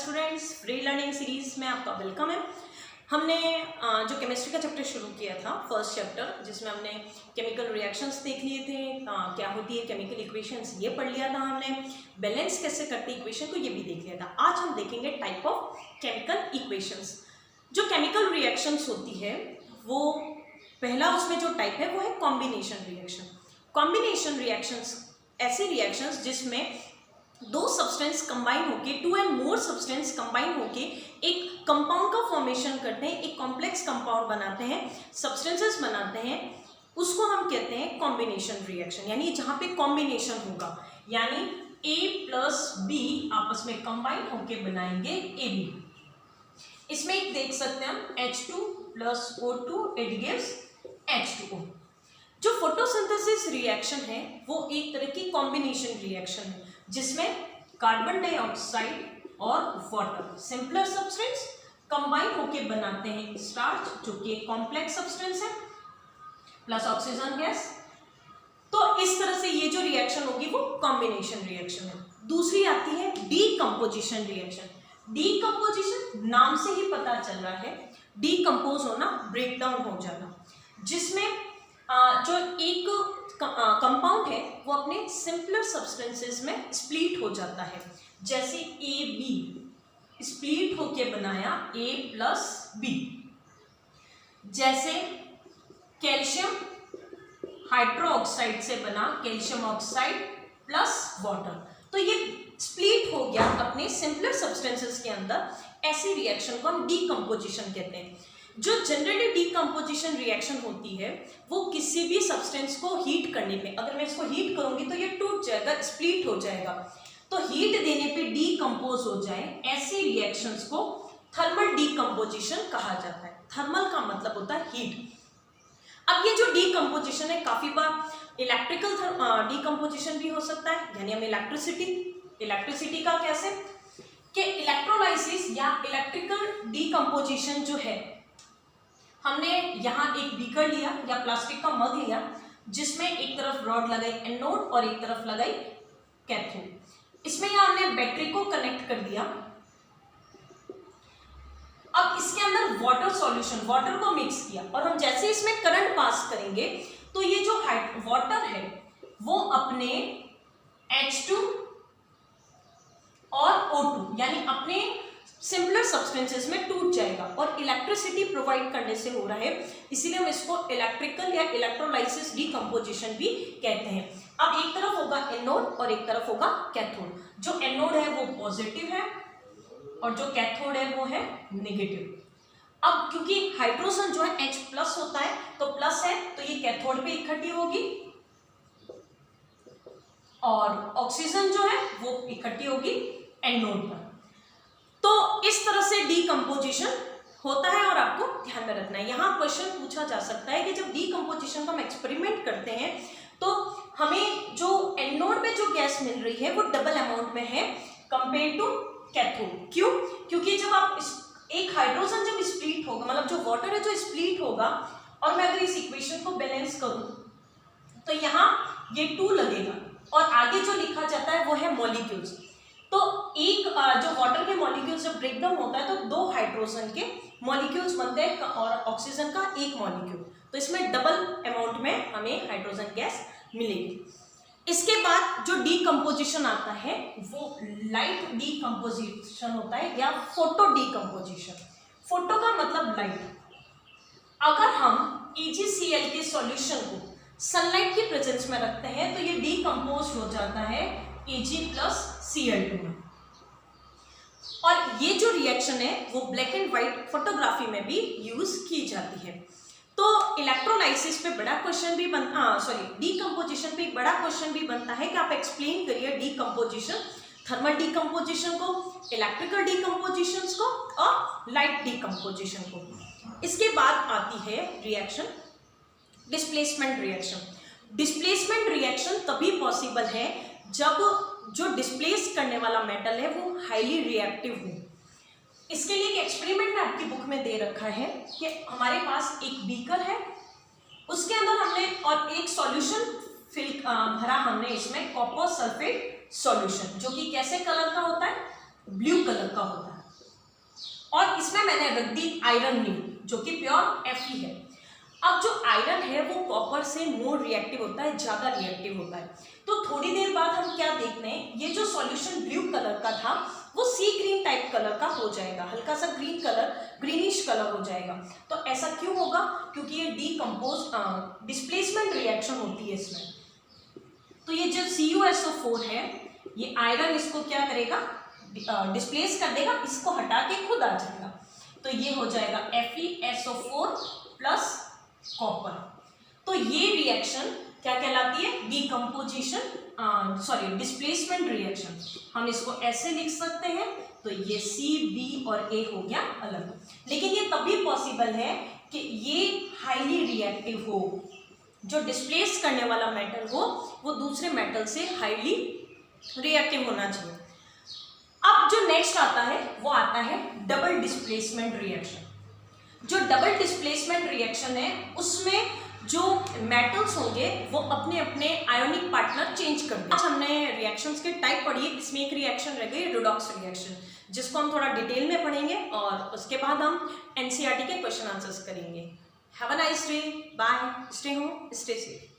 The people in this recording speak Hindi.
स्टूडेंट्स, फ्री लर्निंग सीरीज में आपका वेलकम है। हमने जो केमिस्ट्री का चैप्टर शुरू किया था, फर्स्ट चैप्टर, जिसमें हमने केमिकल रिएक्शंस देख लिए थे, क्या होती है केमिकल इक्वेशंस ये पढ़ लिया था हमने, बैलेंस कैसे करते इक्वेशन को ये भी देख लिया था। आज हम देखेंगे टाइप ऑफ केमिकल इक्वेशंस। जो केमिकल रिएक्शंस होती है वो पहला उसमें जो टाइप है वो है कॉम्बिनेशन रिएक्शन। कॉम्बिनेशन रिएक्शंस ऐसी रिएक्शंस जिसमें दो सब्सटेंस कंबाइन होके, two and more substance combine होके एक कंपाउंड का फॉर्मेशन करते हैं, एक कॉम्प्लेक्स कंपाउंड बनाते हैं, सब्सटेंसेस बनाते हैं, उसको हम कहते हैं कॉम्बिनेशन रिएक्शन। यानी जहां पे कॉम्बिनेशन होगा, यानी A प्लस B आपस में कंबाइन होके बनाएंगे AB। इसमें एक देख सकते हैं हम H2 plus O2 it gives H2O। जो फोटोसिंथेसिस रिएक्शन है वो एक तरह की कॉम्बिनेशन रिएक्शन है जिसमें कार्बन डाइऑक्साइड और वाटर, सिंपलर सब्सटेंस, कंबाइन होके बनाते हैं स्टार्च, जो कि एक कॉम्प्लेक्स सब्सटेंस है, प्लस ऑक्सीजन गैस। तो इस तरह से ये जो रिएक्शन होगी वो कॉम्बिनेशन रिएक्शन है। दूसरी आती है डीकंपोजिशन रिएक्शन। डीकंपोजिशन नाम से ही पता चल रहा है, डीकंपोज होना, ब्रेकडाउन हो जाना, जिसमें जो एक कंपाउंड है वो अपने सिंपलर सब्सटेंसेस में स्प्लिट हो जाता है। जैसे ए बी स्प्लिट होके बनाया A प्लस B। जैसे कैल्शियम हाइड्रोक्साइड से बना कैल्शियम ऑक्साइड प्लस वाटर, तो ये स्प्लिट हो गया अपने सिंपलर सब्सटेंसेस के अंदर। ऐसी रिएक्शन को हम डीकंपोजिशन कहते हैं। जो जनरली डीकंपोजिशन रिएक्शन होती है वो किसी भी सब्सटेंस को हीट करने पे, अगर मैं इसको हीट करूंगी तो ये टूट जाएगा, स्प्लिट हो जाएगा, तो हीट देने पे डीकंपोज हो जाए, ऐसी रिएक्शंस को थर्मल डीकंपोजिशन कहा जाता है। थर्मल का मतलब होता है हीट। अब ये जो डीकंपोजिशन है काफी बार इलेक्ट्रिकल डीकंपोजिशन भी हो सकता है, यानी हम इलेक्ट्रिसिटी का कैसे कि इलेक्ट्रोलाइसिस या इलेक्ट्रिकल डीकंपोजिशन जो है, हमने यहाँ एक बीकर लिया या प्लास्टिक का मग लिया जिसमें एक तरफ रॉड लगाई एनोड और एक तरफ लगाई कैथोड। इसमें यहाँ हमने बैटरी को कनेक्ट कर दिया। अब इसके अंदर वाटर सॉल्यूशन, वाटर को मिक्स किया, और हम जैसे इसमें करंट पास करेंगे तो ये जो वाटर है वो अपने H2 और O2 यानी अपने सिंपलर सब्सटेंसेस में टूट जाएगा, और इलेक्ट्रिसिटी प्रोवाइड करने से हो रहा है, इसीलिए हम इसको इलेक्ट्रिकल या इलेक्ट्रोलाइसिस डीकंपोजिशन भी कहते हैं। अब एक तरफ होगा एनोड और एक तरफ होगा कैथोड। जो एनोड है वो पॉजिटिव है और जो कैथोड है वो है नेगेटिव। अब क्योंकि हाइड्रोजन जो है H प्लस होता है तो प्लस है, तो ये कैथोड पे इकट्ठी होगी, और ऑक्सीजन जो है वो इकट्ठी होगी एनोड पर। तो इस तरह से डीकंपोजिशन होता है और आपको ध्यान में रखना है। यहाँ क्वेश्चन पूछा जा सकता है कि जब डीकंपोजिशन का हम एक्सपेरिमेंट करते हैं तो हमें जो एनोड में जो गैस मिल रही है वो डबल अमाउंट में है कंपेयर टू कैथोड। क्यों? क्योंकि जब आप एक हाइड्रोजन जब स्प्लिट होगा, मतलब जो वाटर है जो स्प्लिट होगा, और मैं अगर इस इक्वेशन को बैलेंस करूं तो यहाँ ये 2 लगेगा, और आगे जो लिखा जाता है वो है मॉलिक्यूल्स। तो एक जो वाटर के मॉलिक्यूल्स जब ब्रेकडाउन होता है तो 2 हाइड्रोजन के मॉलिक्यूल्स बनते हैं और ऑक्सीजन का एक मॉलिक्यूल, तो इसमें डबल अमाउंट में हमें हाइड्रोजन गैस मिलेगी। इसके बाद जो डीकंपोजिशन आता है वो लाइट डीकंपोजिशन होता है या फोटो डीकंपोजिशन। फोटो का मतलब लाइट। अगर हम AgCl के सॉल्यूशन को सनलाइट की प्रेजेंस में रखते हैं तो ये डीकंपोज हो जाता है Ag प्लस Cl2 में। और ये जो रिएक्शन है वो ब्लैक एंड व्हाइट फोटोग्राफी में भी यूज की जाती है। तो इलेक्ट्रोलाइसिस पे बड़ा क्वेश्चन भी डीकंपोजिशन पे एक बड़ा क्वेश्चन भी बनता है कि आप एक्सप्लेन करिए डीकंपोजिशन, थर्मल डीकंपोजिशन को, इलेक्ट्रिकल डीकंपोजिशन को और लाइट डीकंपोजिशन को। इसके बाद आती है reaction displacement reaction. Displacement reaction तभी पॉसिबल है जब जो डिस्प्लेस करने वाला मेटल है वो हाईली रिएक्टिव हो। इसके लिए एक एक्सपेरिमेंट में आपकी बुक में दे रखा है कि हमारे पास एक बीकर है, उसके अंदर हमने और एक सॉल्यूशन भरा हमने इसमें कॉपर सल्फेट सॉल्यूशन, जो कि कैसे कलर का होता है, ब्लू कलर का होता है। और इसमें मैंने रख दी आयरन न्यू जो कि प्योर Fe है। अब जो आयरन है वो कॉपर से मोर रिएक्टिव होता है, ज्यादा रिएक्टिव होता है। तो थोड़ी देर बाद हम क्या देखते हैं, ये जो सॉल्यूशन ब्लू कलर का था वो सी ग्रीन टाइप कलर का हो जाएगा, हल्का सा ग्रीन कलर, ग्रीनिश कलर हो जाएगा। तो ऐसा क्यों होगा? क्योंकि ये डीकम्पोज डिस्प्लेसमेंट रिएक्शन होती है इसमें। तो ये जो CuSO4 है, ये आयरन इसको क्या करेगा, डिस्प्लेस कर देगा, इसको हटा के खुद आ जाएगा। तो ये हो जाएगा FeSO4 प्लस कॉपर। तो ये रिएक्शन क्या कहलाती है? Decomposition, sorry displacement reaction. हम इसको ऐसे लिख सकते हैं। तो ये C, B और A हो गया अलग। लेकिन ये तभी पॉसिबल है कि ये हाईली रिएक्टिव हो, जो डिस्प्लेस करने वाला मेटल हो वो दूसरे मेटल से हाईली रिएक्टिव होना चाहिए। अब जो नेक्स्ट आता है वो आता है डबल डिस्प्लेसमेंट रिएक्शन। जो डबल डिस्प्लेसमेंट रिएक्शन है उसमें जो मेटल्स होंगे वो अपने अपने आयोनिक पार्टनर चेंज कर देंगे। आज हमने रिएक्शंस के टाइप पढ़ी है, इसमें एक रिएक्शन रह गई रेडॉक्स रिएक्शन, जिसको हम थोड़ा डिटेल में पढ़ेंगे और उसके बाद हम NCERT के क्वेश्चन आंसर्स करेंगे। Have a nice day, bye, stay home, stay safe.